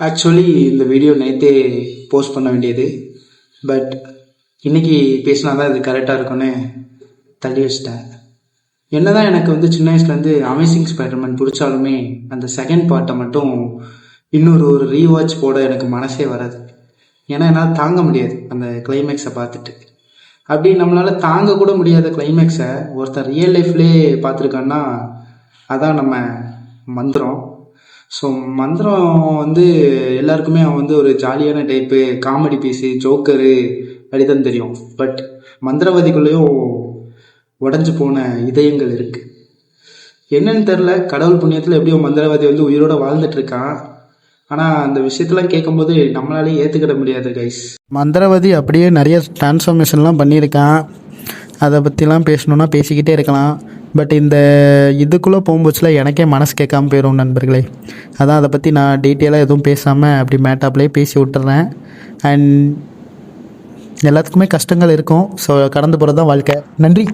Actually இந்த video நேற்றே post பண்ண வேண்டியது. பட் இன்றைக்கி பேசினா தான் இது கரெக்டாக இருக்கும்னு தள்ளி வச்சிட்டேன். என்ன தான் எனக்கு சின்ன வயசுலேருந்து அமேசிங் ஸ்பைடர்மேன் பிடிச்சாலுமே அந்த செகண்ட் பார்ட்டை மட்டும் ஒரு ரீவாட்ச் போட எனக்கு மனசே வராது. ஏன்னா என்னால் தாங்க முடியாது அந்த கிளைமேக்ஸை பார்த்துட்டு. அப்படி நம்மளால் தாங்க கூட முடியாத கிளைமேக்ஸை ஒருத்தர் ரியல் லைஃப்லேயே பார்த்துருக்கான்னா அதான் நம்ம மந்திரம். ஸோ மந்திரம் எல்லாருக்குமே அவன் ஒரு ஜாலியான டைப்பு, காமெடி பீஸு, ஜோக்கரு அப்படிதான் தெரியும். பட் மந்திரவாதிக்குள்ளேயும் உடஞ்சி போன இதயங்கள் இருக்குது. என்னன்னு தெரில, கடவுள் புண்ணியத்தில் எப்படியோ மந்திரவாதி உயிரோட வாழ்ந்துட்டு இருக்கான். ஆனால் அந்த விஷயத்தெல்லாம் கேட்கும்போது நம்மளாலே ஏற்றுக்கிட முடியாது கைஸ். மந்திரவாதி அப்படியே நிறைய டிரான்ஸ்ஃபர்மேஷன்லாம் பண்ணியிருக்கான். அதை பற்றிலாம் பேசணுன்னா பேசிக்கிட்டே இருக்கலாம். பட் இந்த இதுக்குள்ளே போகும்போதுல எனக்கே மனசு கேட்காம போயிடும் நண்பர்களே. அதான் அதை பற்றி நான் டீட்டெயிலாக எதுவும் பேசாமல் அப்படி மேட்டாப்லேயே பேசி விட்டுறேன். அண்ட் எல்லாத்துக்குமே கஷ்டங்கள் இருக்கும். ஸோ கடந்து போகிறது தான் வாழ்க்கை. நன்றி.